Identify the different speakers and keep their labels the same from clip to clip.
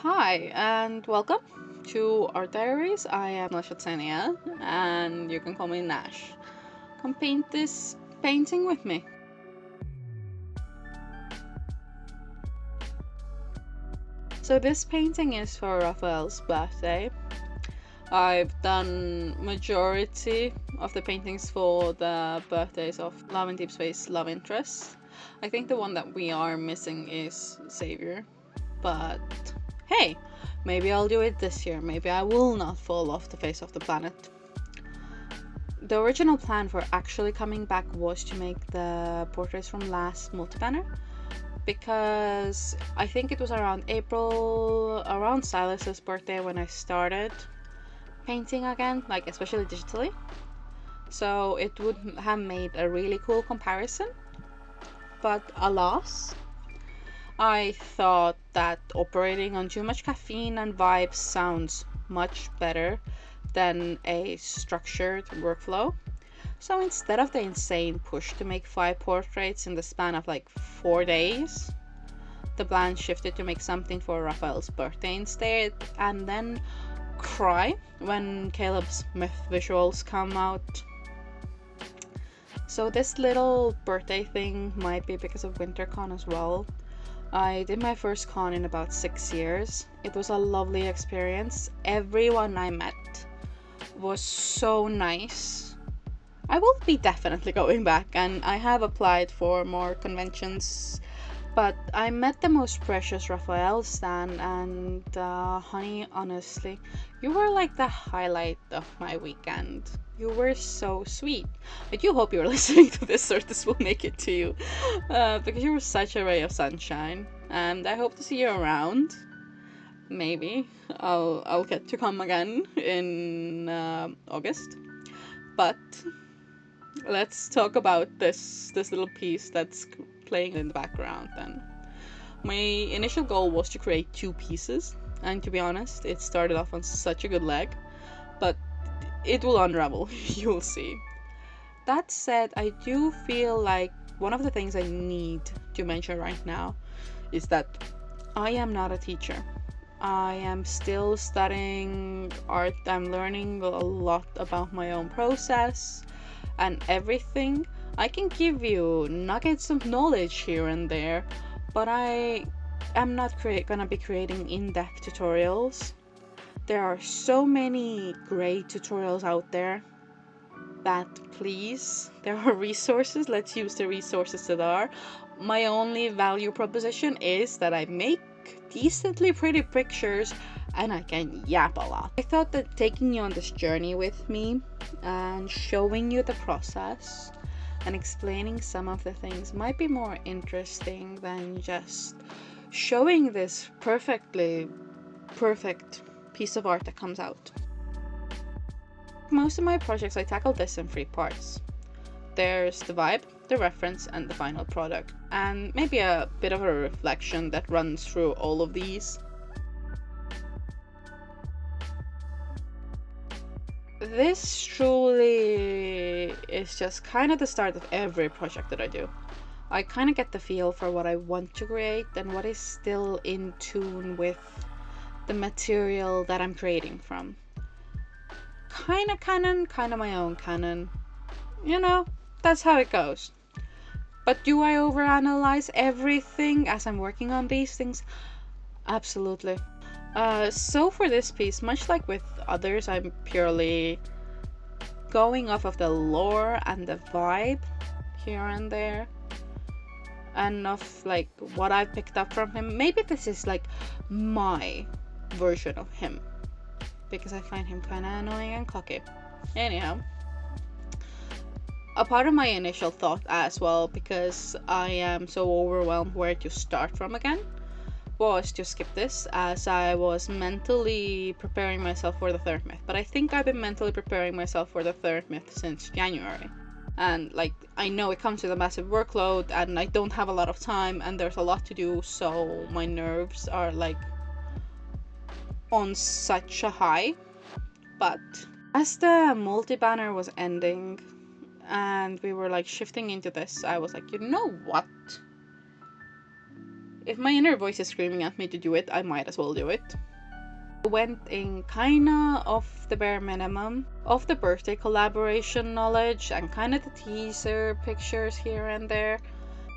Speaker 1: Hi, and welcome to our diaries. I am Nash, and you can call me Nash. Come paint this painting with me. So this painting is for Rafayel's birthday. I've done majority of the paintings for the birthdays of Love and Deepspace love interests. I think the one that we are missing is Savior, but hey, maybe I'll do it this year. Maybe I will not fall off the face of the planet. The original plan for actually coming back was to make the portraits from last multi-banner, because I think it was around April, around Silas's birthday, when I started painting again, like especially digitally. So it would have made a really cool comparison. But alas, I thought that operating on too much caffeine and vibes sounds much better than a structured workflow. So instead of the insane push to make 5 portraits in the span of like 4 days, the plan shifted to make something for Raphael's birthday instead, and then cry when Caleb's myth visuals come out. So this little birthday thing might be because of WinterCon as well. I did my first con in about 6 years. It was a lovely experience. Everyone I met was so nice. I will be definitely going back, and I have applied for more conventions. But I met the most precious Rafayel stan, and honey, honestly, you were like the highlight of my weekend. You were so sweet. I do hope you're listening to this, or this will make it to you, because you were such a ray of sunshine, and I hope to see you around. Maybe I'll get to come again in August. But let's talk about this little piece that's playing in the background then. My initial goal was to create 2 pieces, and to be honest, it started off on such a good leg, but it will unravel, you'll see. That said, I do feel like one of the things I need to mention right now is that I am not a teacher. I am still studying art. I'm learning a lot about my own process and everything. I can give you nuggets of knowledge here and there, but I am not gonna be creating in-depth tutorials. There are so many great tutorials out there that, please, there are resources. Let's use the resources that are. My only value proposition is that I make decently pretty pictures and I can yap a lot. I thought that taking you on this journey with me and showing you the process and explaining some of the things might be more interesting than just showing this perfect piece of art that comes out. Most of my projects, I tackle this in 3 parts. There's the vibe, the reference, and the final product, and maybe a bit of a reflection that runs through all of these. This truly is just kind of the start of every project that I do. I kind of get the feel for what I want to create and what is still in tune with the material that I'm creating from. Kind of canon, kind of my own canon. You know, that's how it goes. But do I overanalyze everything as I'm working on these things? Absolutely. So for this piece, much like with others, I'm purely going off of the lore and the vibe here and there, and of like what I've picked up from him. Maybe this is like my version of him, because I find him kind of annoying and cocky. Anyhow, a part of my initial thought as well, because I am so overwhelmed where to start from again, was to skip this, as I was mentally preparing myself for the 3rd myth. But I think I've been mentally preparing myself for the 3rd myth since January. And like, I know it comes with a massive workload and I don't have a lot of time and there's a lot to do, so my nerves are like on such a high. But as the multi-banner was ending and we were like shifting into this, I was like, you know what? if my inner voice is screaming at me to do it, I might as well do it. I went in kinda of the bare minimum of the birthday collaboration knowledge and kind of the teaser pictures here and there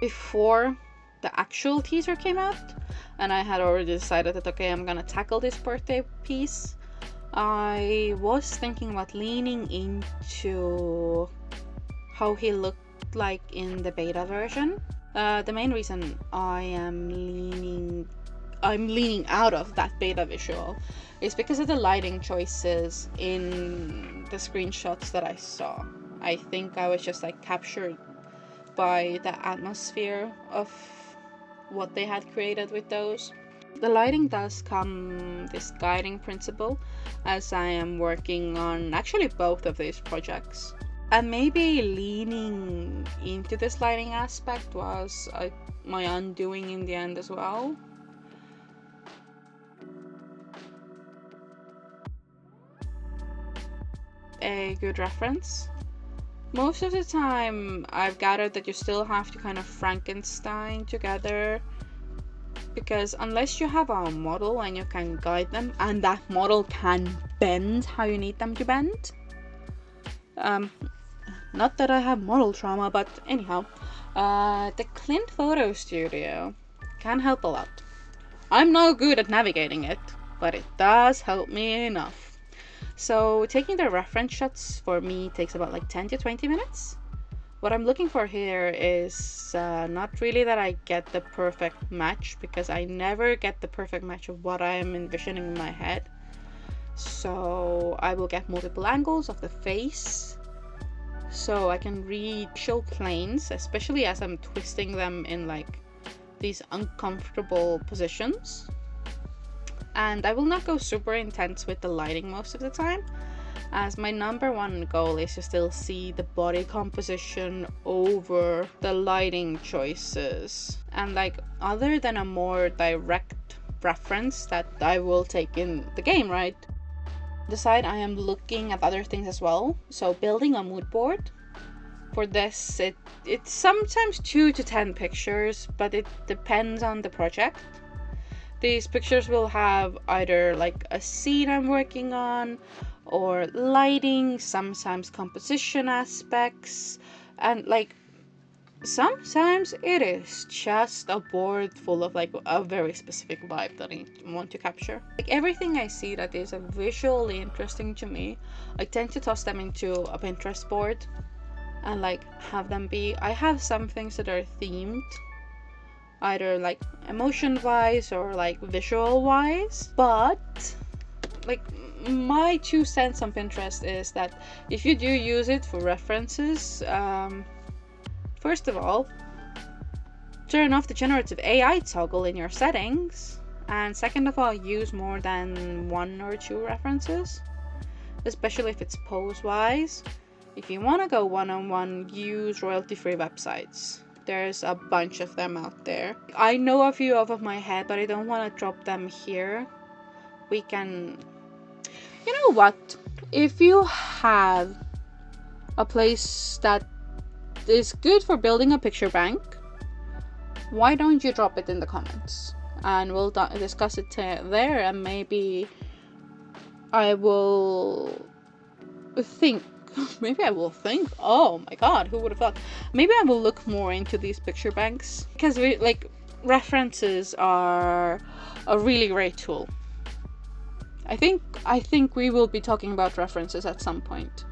Speaker 1: before the actual teaser came out, and I had already decided that okay, I'm gonna tackle this birthday piece. I was thinking about leaning into how he looked like in the beta version. The main reason I'm leaning out of that beta visual is because of the lighting choices in the screenshots that I saw. I think I was just like captured by the atmosphere of what they had created with those. The lighting does come this guiding principle as I am working on actually both of these projects. And maybe leaning into this lighting aspect was my undoing in the end as well. A good reference. Most of the time I've gathered that you still have to kind of Frankenstein together, because unless you have a model and you can guide them and that model can bend how you need them to bend, not that I have model trauma, but anyhow, the Clint Photo Studio can help a lot. I'm no good at navigating it, but it does help me enough. So taking the reference shots for me takes about like 10 to 20 minutes. What I'm looking for here is not really that I get the perfect match, because I never get the perfect match of what I am envisioning in my head. So I will get multiple angles of the face so I can read facial planes, especially as I'm twisting them in like these uncomfortable positions. And I will not go super intense with the lighting most of the time, as my number one goal is to still see the body composition over the lighting choices. And like, other than a more direct reference that I will take in the game, right? The side I am looking at other things as well. So building a mood board. For this, it's sometimes 2 to 10 pictures, but it depends on the project. These pictures will have either like a scene I'm working on, or lighting, sometimes composition aspects, and like sometimes it is just a board full of like a very specific vibe that I want to capture. Like everything I see that is visually interesting to me, I tend to toss them into a Pinterest board and like have them be. I have some things that are themed, either like emotion wise or like visual wise, but like my 2 cents on Pinterest is that if you do use it for references, first of all, turn off the generative AI toggle in your settings, and second of all, use more than 1 or 2 references, especially if it's pose wise. If you want to go one-on-one, use royalty-free websites. There's a bunch of them out there. I know a few off of my head, but I don't want to drop them here. We can... You know what? If you have a place that is good for building a picture bank, why don't you drop it in the comments? And we'll discuss it there, and maybe I will think... oh my god, who would have thought? Maybe I will look more into these picture banks, because references are a really great tool. I think we will be talking about references at some point.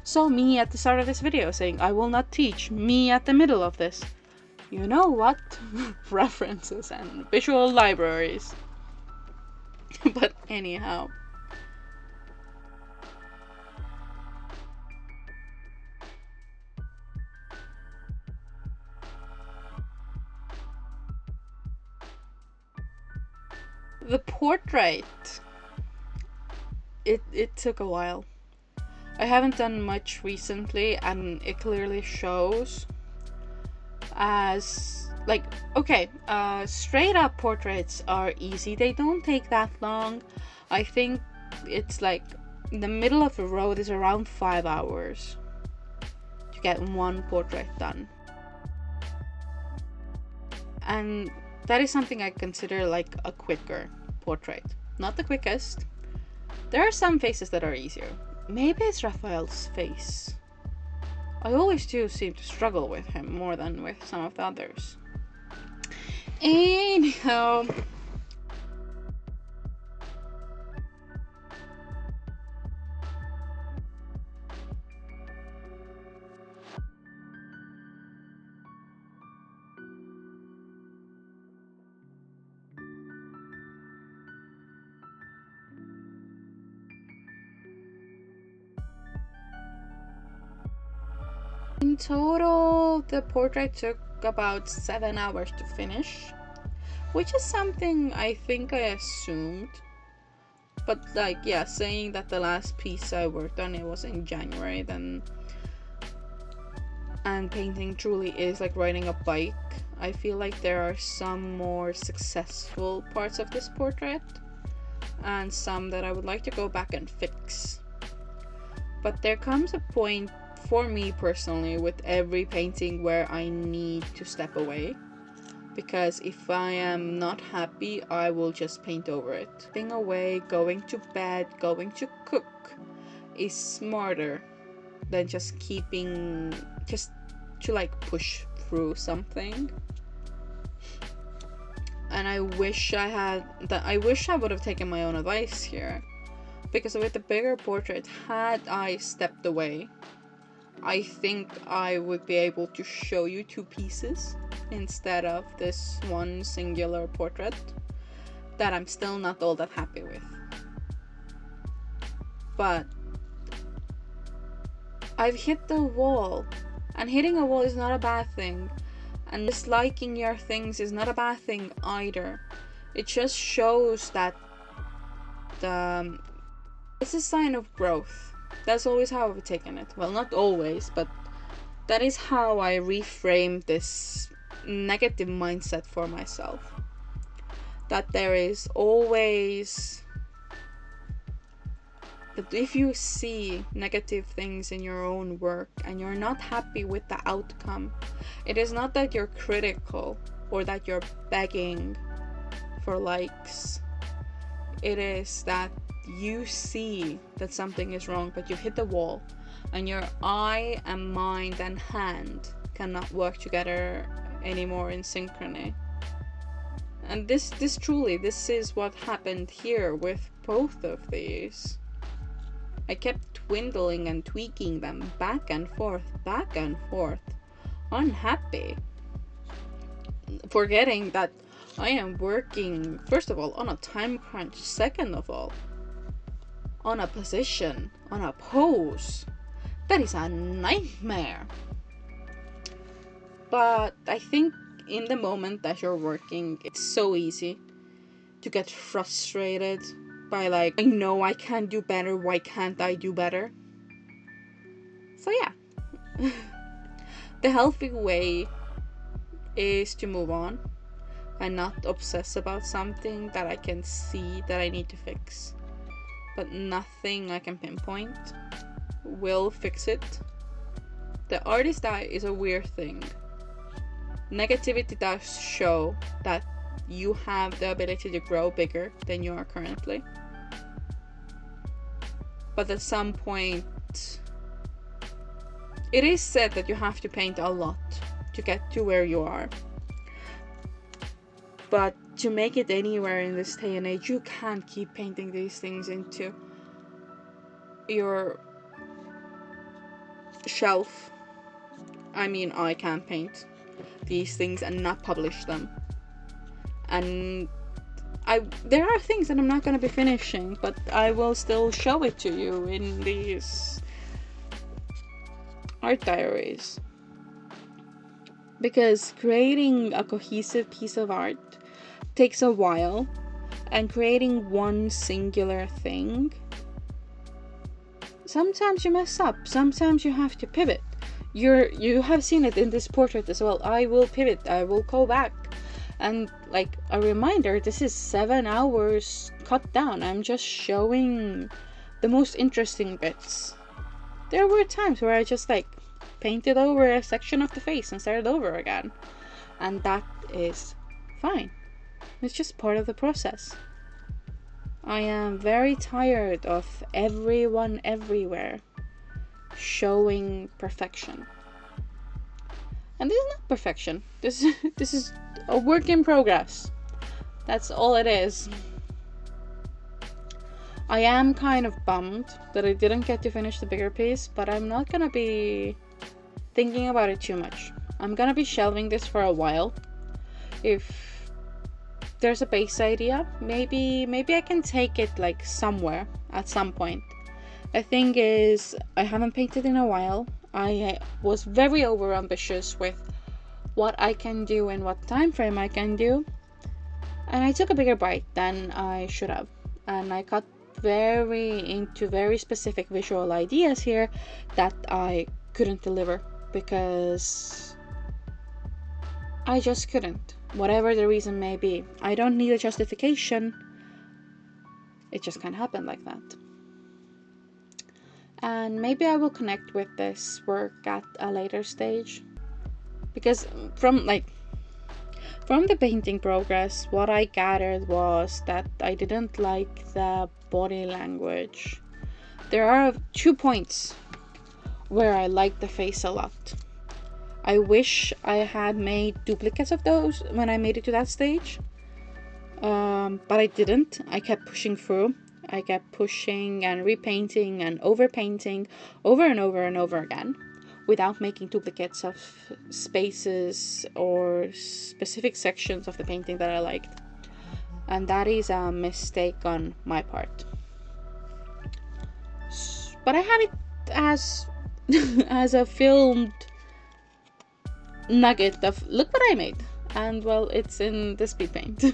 Speaker 1: So me at the start of this video saying I will not teach, me at the middle of this. You know what? References and visual libraries. But anyhow. The portrait, it took a while. I haven't done much recently, and it clearly shows. As like, okay, straight up portraits are easy, they don't take that long. I think it's like the middle of the road is around 5 hours to get one portrait done. And That is something I consider like a quicker portrait. Not the quickest. There are some faces that are easier. Maybe it's Rafayel's face. I always do seem to struggle with him more than with some of the others. Anyhow, in total, the portrait took about 7 hours to finish, which is something I think I assumed. But like, yeah, saying that the last piece I worked on, it was in January, then, and painting truly is like riding a bike. I feel like there are some more successful parts of this portrait and some that I would like to go back and fix. But there comes a point for me personally with every painting where I need to step away, because if I am not happy, I will just paint over it. Stepping away, going to bed, going to cook is smarter than just to like push through something. And I wish I would have taken my own advice here, because with the bigger portrait, had I stepped away, I think I would be able to show you 2 pieces instead of this one singular portrait that I'm still not all that happy with. But I've hit the wall, and hitting a wall is not a bad thing, and disliking your things is not a bad thing either. It just shows that it's a sign of growth. That's always how I've taken it. Well, not always, but that is how I reframe this negative mindset for myself. That there is always, that if you see negative things in your own work and you're not happy with the outcome, it is not that you're critical or that you're begging for likes. It is that you see that something is wrong, but you've hit the wall, and your eye and mind and hand cannot work together anymore in synchrony. And this is what happened here with both of these. I kept twiddling and tweaking them back and forth, unhappy, forgetting that I am working, first of all, on a time crunch, second of all, on a position, on a pose that is a nightmare. But I think in the moment that you're working, it's so easy to get frustrated by like, I know I can do better, why can't I do better? So yeah. The healthy way is to move on and not obsess about something that I can see that I need to fix, but nothing I can pinpoint will fix it. The artist eye is a weird thing. Negativity does show that you have the ability to grow bigger than you are currently, but at some point it is said that you have to paint a lot to get to where you are. But to make it anywhere in this day and age, you can't keep painting these things into your shelf. I mean, I can't paint these things and not publish them. And there are things that I'm not going to be finishing, but I will still show it to you in these art diaries. Because creating a cohesive piece of art takes a while, and creating one singular thing, sometimes you mess up, sometimes you have to pivot. You have seen it in this portrait as well. I will pivot, I will go back. And like a reminder, this is 7 hours cut down. I'm just showing the most interesting bits. There were times where I just like painted over a section of the face and started over again. And that is fine. It's just part of the process. I am very tired of everyone everywhere showing perfection. And this is not perfection. This is a work in progress. That's all it is. I am kind of bummed that I didn't get to finish the bigger piece, but I'm not gonna be thinking about it too much. I'm gonna be shelving this for a while. If there's a base idea, maybe I can take it like somewhere at some point. The thing is, I haven't painted in a while. I was very over ambitious with what I can do and what time frame I can do, and I took a bigger bite than I should have, and I got into very specific visual ideas here that I couldn't deliver because I just couldn't, whatever the reason may be. I don't need a justification, it just can't happen like that. And maybe I will connect with this work at a later stage, because from the painting progress, what I gathered was that I didn't like the body language. There are 2 points where I like the face a lot. I wish I had made duplicates of those when I made it to that stage, but I didn't. I kept pushing through. I kept pushing and repainting and overpainting over and over and over again without making duplicates of spaces or specific sections of the painting that I liked. And that is a mistake on my part. But I have it as as a filmed nugget of look what I made. And well, it's in the speed paint.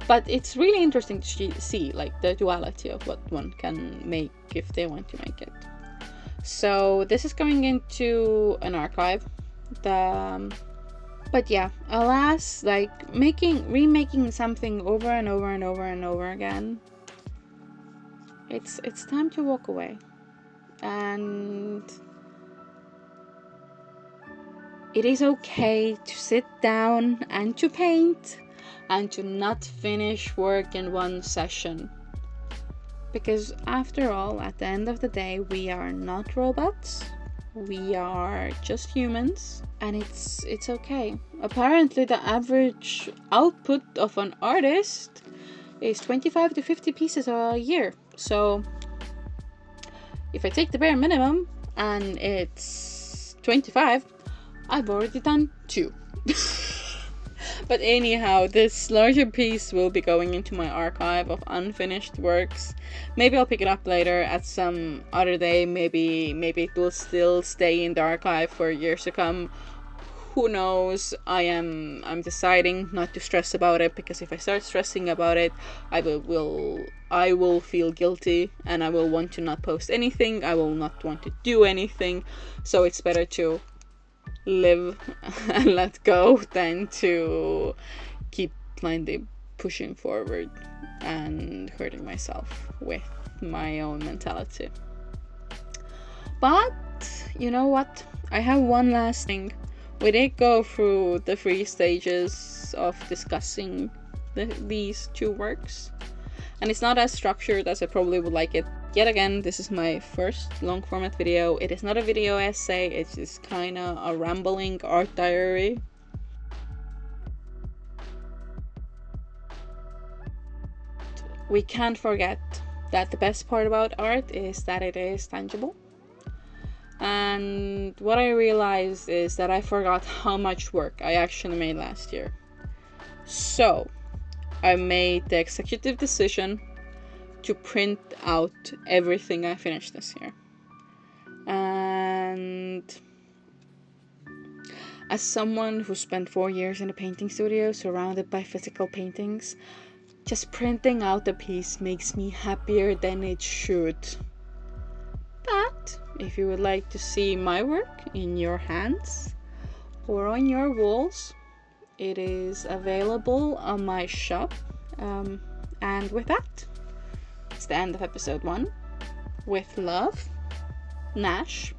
Speaker 1: But it's really interesting to see like the duality of what one can make if they want to make it. So this is going into an archive. But yeah, alas, like remaking something over and over and over and over again, it's time to walk away. And it is okay to sit down and to paint and to not finish work in one session. Because after all, at the end of the day, we are not robots. We are just humans, and it's okay. Apparently the average output of an artist is 25 to 50 pieces a year. So if I take the bare minimum and it's 25, I've already done 2. But anyhow, this larger piece will be going into my archive of unfinished works. Maybe I'll pick it up later at some other day. Maybe it will still stay in the archive for years to come. Who knows? I'm deciding not to stress about it, because if I start stressing about it, I will feel guilty and I will want to not post anything. I will not want to do anything. So it's better to live and let go than to keep blindly pushing forward and hurting myself with my own mentality. But you know what? I have one last thing. We did go through the 3 stages of discussing these 2 works, and it's not as structured as I probably would like it. Yet again, this is my first long format video. It is not a video essay, it's just kinda a rambling art diary. We can't forget that the best part about art is that it is tangible. And what I realized is that I forgot how much work I actually made last year. So I made the executive decision to print out everything I finished this year. And as someone who spent 4 years in a painting studio surrounded by physical paintings, just printing out a piece makes me happier than it should. But if you would like to see my work in your hands or on your walls, it is available on my shop. And with that, it's the end of episode 1. With love, Nash.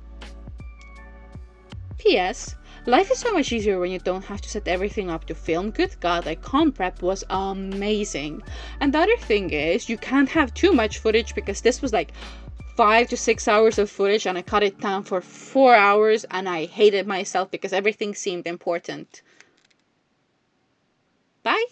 Speaker 1: P.S. Life is so much easier when you don't have to set everything up to film. Good God, like con prep was amazing. And the other thing is, you can't have too much footage because this was like 5 to 6 hours of footage and I cut it down for 4 hours and I hated myself because everything seemed important. Bye!